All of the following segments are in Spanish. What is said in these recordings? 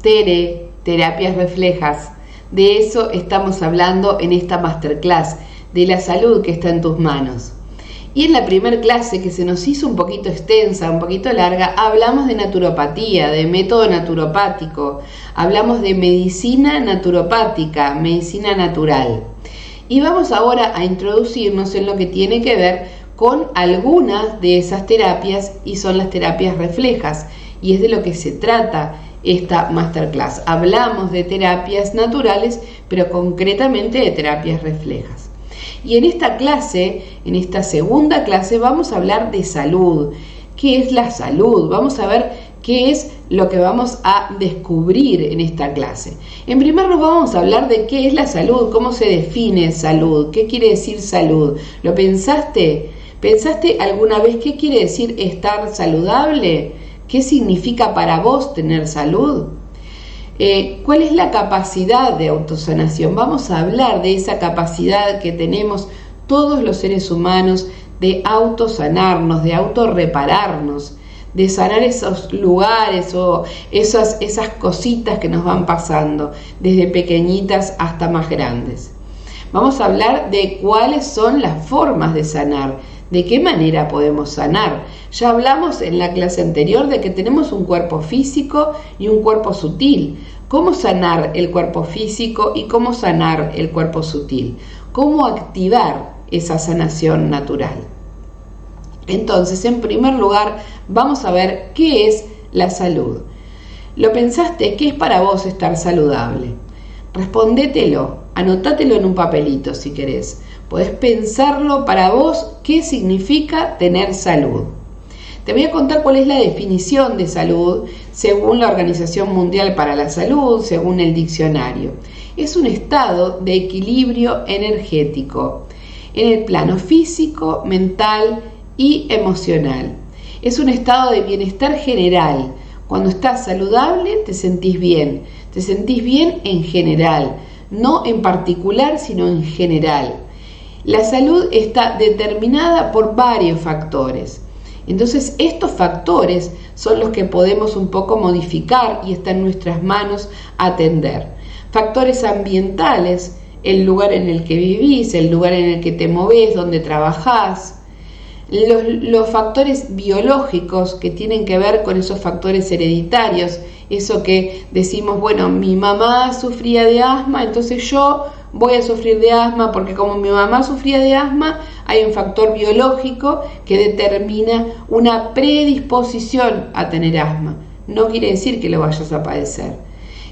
Tere, terapias reflejas. De eso estamos hablando en esta masterclass, de la salud que está en tus manos. Y en la primera clase, que se nos hizo un poquito extensa, un poquito larga, hablamos de naturopatía, de método naturopático, hablamos de medicina naturopática, medicina natural. Y vamos ahora a introducirnos en lo que tiene que ver con algunas de esas terapias, y son las terapias reflejas, y es de lo que se trata esta masterclass. Hablamos de terapias naturales, pero concretamente de terapias reflejas. Y en esta clase, en esta segunda clase, vamos a hablar de salud. ¿Qué es la salud? Vamos a ver qué es lo que vamos a descubrir en esta clase. En primer lugar, vamos a hablar de qué es la salud, cómo se define salud, qué quiere decir salud. ¿Lo pensaste? ¿Pensaste alguna vez qué quiere decir estar saludable? ¿Qué significa para vos tener salud? ¿Cuál es la capacidad de autosanación? Vamos a hablar de esa capacidad que tenemos todos los seres humanos de autosanarnos, de autorrepararnos, de sanar esos lugares o esas cositas que nos van pasando, desde pequeñitas hasta más grandes. Vamos a hablar de cuáles son las formas de sanar, de qué manera podemos sanar. Ya hablamos en la clase anterior de que tenemos un cuerpo físico y un cuerpo sutil. ¿Cómo sanar el cuerpo físico y cómo sanar el cuerpo sutil? ¿Cómo activar esa sanación natural? Entonces, en primer lugar, vamos a ver qué es la salud. ¿Lo pensaste? ¿Qué es para vos estar saludable? Respondételo, anotátelo en un papelito si querés. Podés pensarlo para vos, qué significa tener salud. Te voy a contar cuál es la definición de salud según la Organización Mundial para la Salud, según el diccionario. Es un estado de equilibrio energético en el plano físico, mental y emocional. Es un estado de bienestar general. Cuando estás saludable te sentís bien en general, no en particular, sino en general. La salud está determinada por varios factores. Entonces, estos factores son los que podemos un poco modificar y está en nuestras manos atender. Factores ambientales, el lugar en el que vivís, el lugar en el que te movés, donde trabajás. Los factores biológicos que tienen que ver con esos factores hereditarios, eso que decimos, bueno, mi mamá sufría de asma, entonces yo voy a sufrir de asma, porque como mi mamá sufría de asma, hay un factor biológico que determina una predisposición a tener asma. No quiere decir que lo vayas a padecer.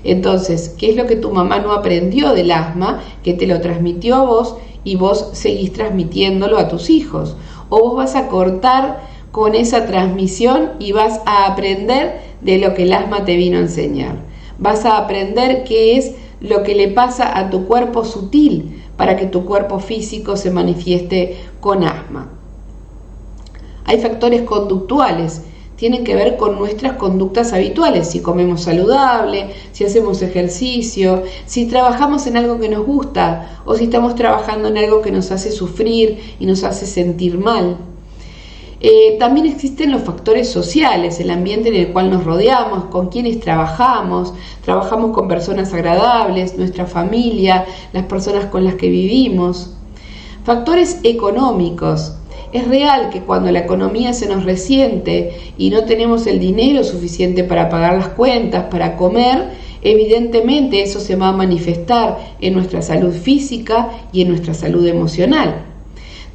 Entonces, ¿qué es lo que tu mamá no aprendió del asma, que te lo transmitió a vos y vos seguís transmitiéndolo a tus hijos? O vos vas a cortar con esa transmisión y vas a aprender de lo que el asma te vino a enseñar. Vas a aprender qué es lo que le pasa a tu cuerpo sutil para que tu cuerpo físico se manifieste con asma. Hay factores conductuales, tienen que ver con nuestras conductas habituales, si comemos saludable, si hacemos ejercicio, si trabajamos en algo que nos gusta o si estamos trabajando en algo que nos hace sufrir y nos hace sentir mal. También existen los factores sociales, el ambiente en el cual nos rodeamos, con quienes trabajamos con personas agradables, nuestra familia, las personas con las que vivimos. Factores económicos. Es real que cuando la economía se nos resiente y no tenemos el dinero suficiente para pagar las cuentas, para comer, evidentemente eso se va a manifestar en nuestra salud física y en nuestra salud emocional.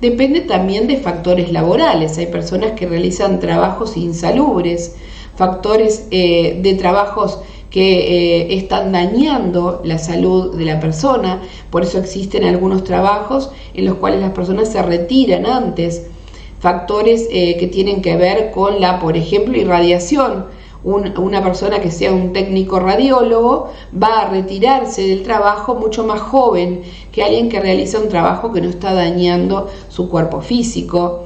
Depende también de factores laborales. Hay personas que realizan trabajos insalubres, factores de trabajos que están dañando la salud de la persona. Por eso existen algunos trabajos en los cuales las personas se retiran antes. Factores que tienen que ver con la, por ejemplo, irradiación. Una persona que sea un técnico radiólogo va a retirarse del trabajo mucho más joven que alguien que realiza un trabajo que no está dañando su cuerpo físico.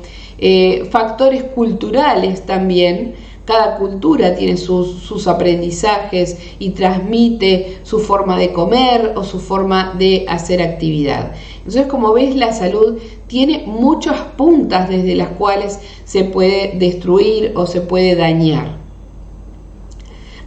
Factores culturales también. Cada cultura tiene sus aprendizajes y transmite su forma de comer o su forma de hacer actividad. Entonces, como ves, la salud tiene muchas puntas desde las cuales se puede destruir o se puede dañar.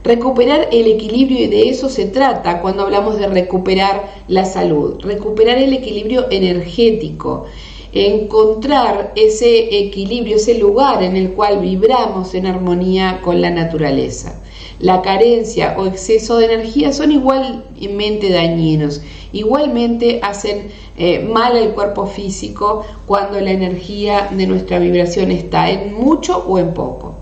Recuperar el equilibrio, y de eso se trata cuando hablamos de recuperar la salud, recuperar el equilibrio energético, encontrar ese equilibrio, ese lugar en el cual vibramos en armonía con la naturaleza. La carencia o exceso de energía son igualmente dañinos, igualmente hacen mal al cuerpo físico cuando la energía de nuestra vibración está en mucho o en poco.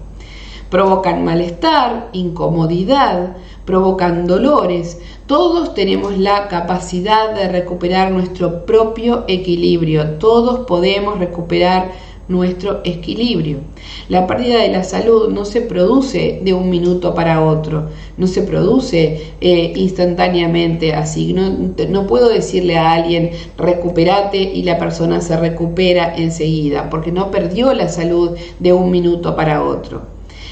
Provocan malestar, incomodidad, provocan dolores. Todos tenemos la capacidad de recuperar nuestro propio equilibrio. Todos podemos recuperar nuestro equilibrio. La pérdida de la salud no se produce de un minuto para otro, no se produce instantáneamente así. No puedo decirle a alguien recupérate y la persona se recupera enseguida, porque no perdió la salud de un minuto para otro.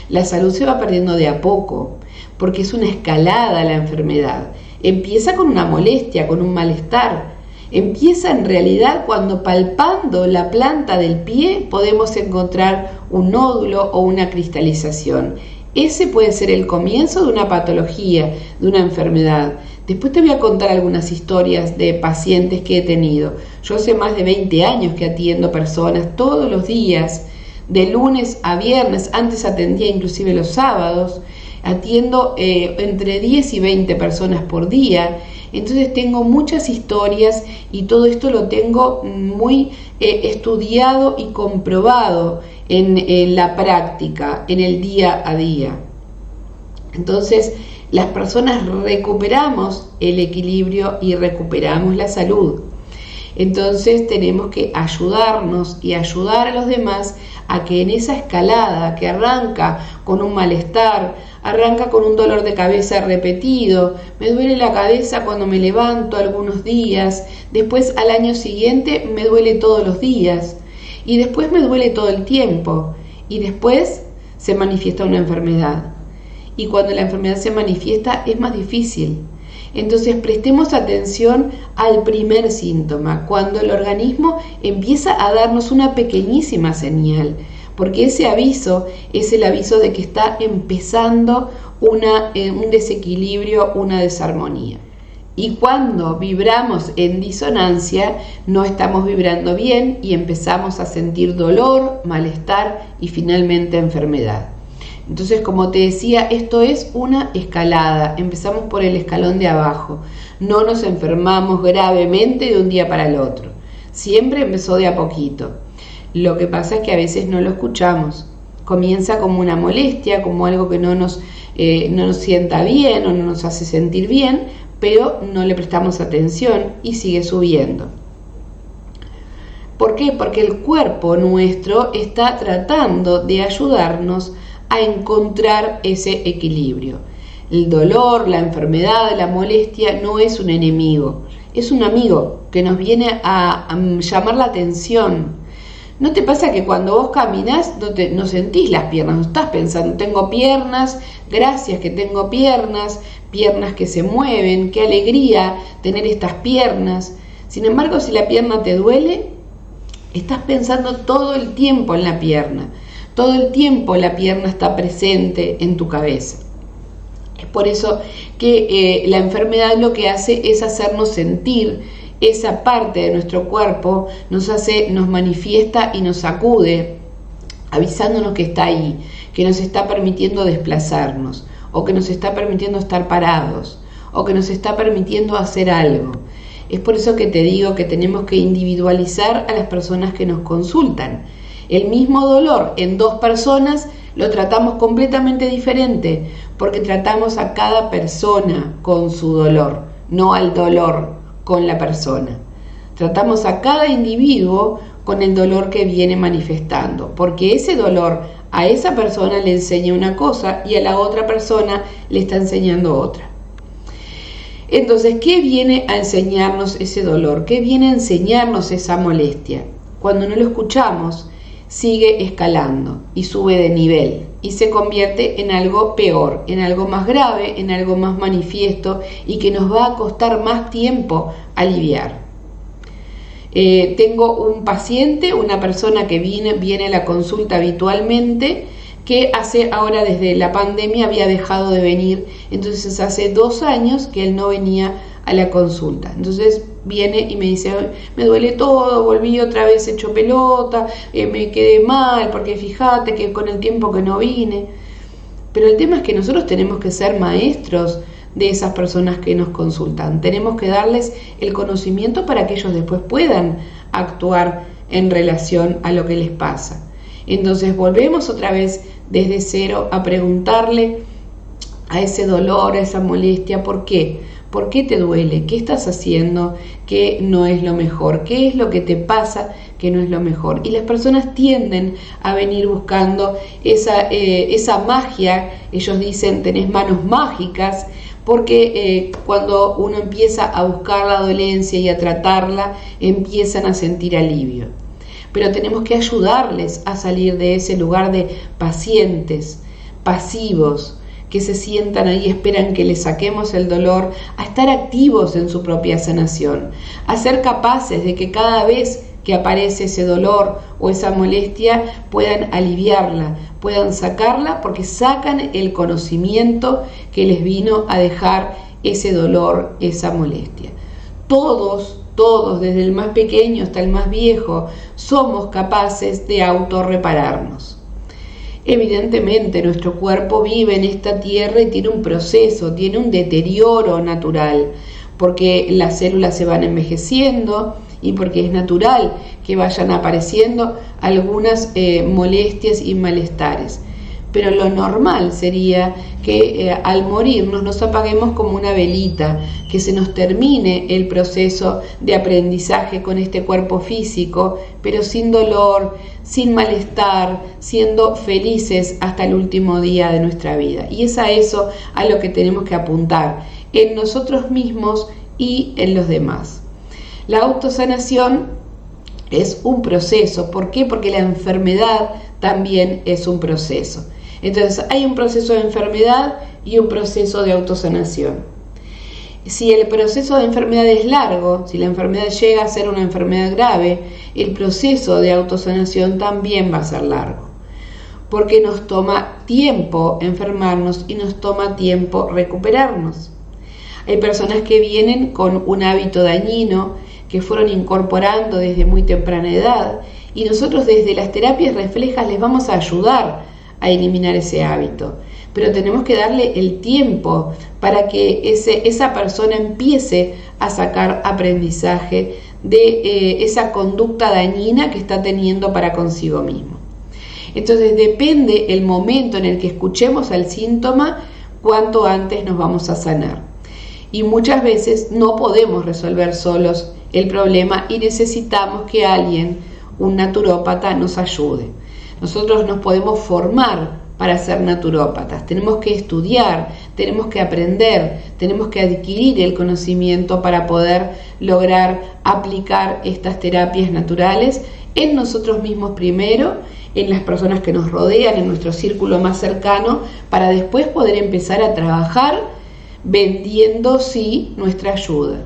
La salud se va perdiendo de a poco, porque es una escalada la enfermedad. Empieza con una molestia, con un malestar. Empieza en realidad cuando, palpando la planta del pie, podemos encontrar un nódulo o una cristalización. Ese puede ser el comienzo de una patología, de una enfermedad. Después te voy a contar algunas historias de pacientes que he tenido. Yo hace más de 20 años que atiendo personas todos los días, de lunes a viernes. Antes atendía inclusive los sábados. Atiendo entre 10 y 20 personas por día. Entonces tengo muchas historias y todo esto lo tengo muy estudiado y comprobado en la práctica, en el día a día. Entonces las personas recuperamos el equilibrio y recuperamos la salud. Entonces tenemos que ayudarnos y ayudar a los demás a que en esa escalada que arranca con un malestar, arranca con un dolor de cabeza repetido, me duele la cabeza cuando me levanto algunos días, después al año siguiente me duele todos los días, y después me duele todo el tiempo, y después se manifiesta una enfermedad. Y cuando la enfermedad se manifiesta es más difícil. Entonces prestemos atención al primer síntoma, cuando el organismo empieza a darnos una pequeñísima señal, porque ese aviso es el aviso de que está empezando un desequilibrio, una desarmonía. Y cuando vibramos en disonancia, no estamos vibrando bien y empezamos a sentir dolor, malestar y finalmente enfermedad. Entonces, como te decía, esto es una escalada. Empezamos por el escalón de abajo. No nos enfermamos gravemente de un día para el otro. Siempre empezó de a poquito. Lo que pasa es que a veces no lo escuchamos. Comienza como una molestia, como algo que no nos sienta bien o no nos hace sentir bien, pero no le prestamos atención y sigue subiendo. ¿Por qué? Porque el cuerpo nuestro está tratando de ayudarnos a encontrar ese equilibrio. El dolor, la enfermedad, la molestia no es un enemigo, es un amigo que nos viene a llamar la atención. ¿No te pasa que cuando vos caminás no sentís las piernas? No estás pensando, tengo piernas, gracias que tengo piernas, piernas que se mueven, qué alegría tener estas piernas. Sin embargo, si la pierna te duele, estás pensando todo el tiempo en la pierna. Todo el tiempo la pierna está presente en tu cabeza. Es por eso que la enfermedad lo que hace es hacernos sentir esa parte de nuestro cuerpo, nos manifiesta y nos sacude, avisándonos que está ahí, que nos está permitiendo desplazarnos, o que nos está permitiendo estar parados, o que nos está permitiendo hacer algo. Es por eso que te digo que tenemos que individualizar a las personas que nos consultan. El mismo dolor en dos personas lo tratamos completamente diferente, porque tratamos a cada persona con su dolor, no al dolor con la persona. Tratamos a cada individuo con el dolor que viene manifestando, porque ese dolor a esa persona le enseña una cosa y a la otra persona le está enseñando otra. Entonces, ¿qué viene a enseñarnos ese dolor? ¿Qué viene a enseñarnos esa molestia? Cuando no lo escuchamos, sigue escalando y sube de nivel y se convierte en algo peor, en algo más grave, en algo más manifiesto y que nos va a costar más tiempo aliviar. Tengo un paciente, una persona que viene a la consulta habitualmente, que ahora desde la pandemia había dejado de venir, entonces hace 2 años que él no venía a la consulta. Entonces viene y me dice, me duele todo, volví otra vez hecho pelota, me quedé mal, porque fíjate que con el tiempo que no vine. Pero el tema es que nosotros tenemos que ser maestros de esas personas que nos consultan. Tenemos que darles el conocimiento para que ellos después puedan actuar en relación a lo que les pasa. Entonces volvemos otra vez desde cero a preguntarle a ese dolor, a esa molestia, ¿por qué? ¿Por qué te duele? ¿Qué estás haciendo que no es lo mejor? ¿Qué es lo que te pasa que no es lo mejor? Y las personas tienden a venir buscando esa magia. Ellos dicen, tenés manos mágicas, porque cuando uno empieza a buscar la dolencia y a tratarla, empiezan a sentir alivio. Pero tenemos que ayudarles a salir de ese lugar de pacientes, pasivos, que se sientan ahí, esperan que les saquemos el dolor, a estar activos en su propia sanación, a ser capaces de que cada vez que aparece ese dolor o esa molestia puedan aliviarla, puedan sacarla, porque sacan el conocimiento que les vino a dejar ese dolor, esa molestia. Todos, desde el más pequeño hasta el más viejo, somos capaces de autorrepararnos. Evidentemente nuestro cuerpo vive en esta tierra y tiene un proceso, tiene un deterioro natural, porque las células se van envejeciendo y porque es natural que vayan apareciendo algunas molestias y malestares. Pero lo normal sería que al morirnos nos apaguemos como una velita, que se nos termine el proceso de aprendizaje con este cuerpo físico, pero sin dolor, sin malestar, siendo felices hasta el último día de nuestra vida. Y es a eso a lo que tenemos que apuntar, en nosotros mismos y en los demás. La autosanación es un proceso. ¿Por qué? Porque la enfermedad también es un proceso. Entonces hay un proceso de enfermedad y un proceso de autosanación. Si el proceso de enfermedad es largo, si la enfermedad llega a ser una enfermedad grave, el proceso de autosanación también va a ser largo, porque nos toma tiempo enfermarnos y nos toma tiempo recuperarnos. Hay personas que vienen con un hábito dañino que fueron incorporando desde muy temprana edad, y nosotros desde las terapias reflejas les vamos a ayudar a eliminar ese hábito, pero tenemos que darle el tiempo para que esa persona empiece a sacar aprendizaje de esa conducta dañina que está teniendo para consigo mismo. Entonces depende el momento en el que escuchemos al síntoma, cuánto antes nos vamos a sanar. Y muchas veces no podemos resolver solos el problema y necesitamos que alguien, un naturópata, nos ayude. Nosotros nos podemos formar para ser naturópatas, tenemos que estudiar, tenemos que aprender, tenemos que adquirir el conocimiento para poder lograr aplicar estas terapias naturales en nosotros mismos primero, en las personas que nos rodean, en nuestro círculo más cercano, para después poder empezar a trabajar vendiendo sí nuestra ayuda.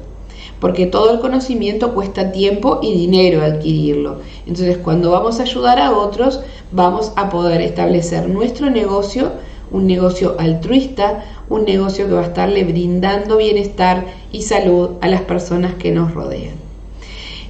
Porque todo el conocimiento cuesta tiempo y dinero adquirirlo. Entonces, cuando vamos a ayudar a otros, vamos a poder establecer nuestro negocio, un negocio altruista, un negocio que va a estarle brindando bienestar y salud a las personas que nos rodean.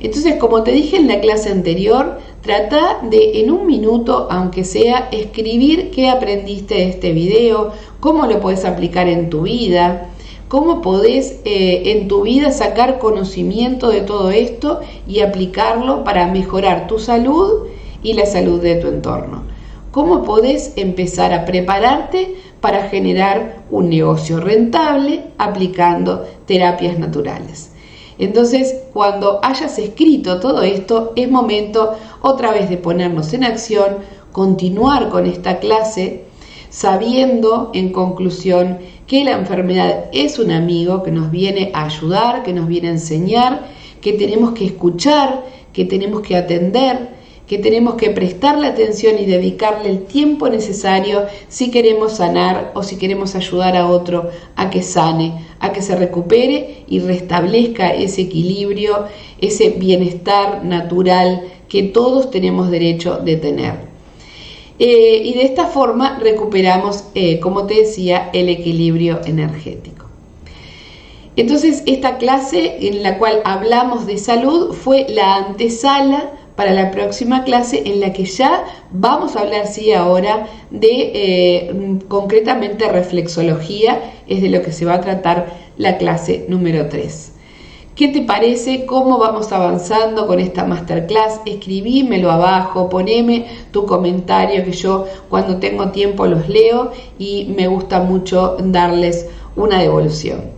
Entonces, como te dije en la clase anterior, trata de en un minuto, aunque sea, escribir qué aprendiste de este video, cómo lo puedes aplicar en tu vida, cómo podés en tu vida sacar conocimiento de todo esto y aplicarlo para mejorar tu salud y la salud de tu entorno. Cómo podés empezar a prepararte para generar un negocio rentable aplicando terapias naturales. Entonces, cuando hayas escrito todo esto, es momento otra vez de ponernos en acción, continuar con esta clase, sabiendo en conclusión que la enfermedad es un amigo que nos viene a ayudar, que nos viene a enseñar, que tenemos que escuchar, que tenemos que atender, que tenemos que prestarle atención y dedicarle el tiempo necesario si queremos sanar o si queremos ayudar a otro a que sane, a que se recupere y restablezca ese equilibrio, ese bienestar natural que todos tenemos derecho de tener. y de esta forma recuperamos, como te decía, el equilibrio energético. Entonces, esta clase en la cual hablamos de salud fue la antesala para la próxima clase, en la que ya vamos a hablar, sí, ahora de concretamente reflexología, es de lo que se va a tratar la clase número 3. ¿Qué te parece? ¿Cómo vamos avanzando con esta masterclass? Escribímelo abajo, poneme tu comentario, que yo cuando tengo tiempo los leo y me gusta mucho darles una devolución.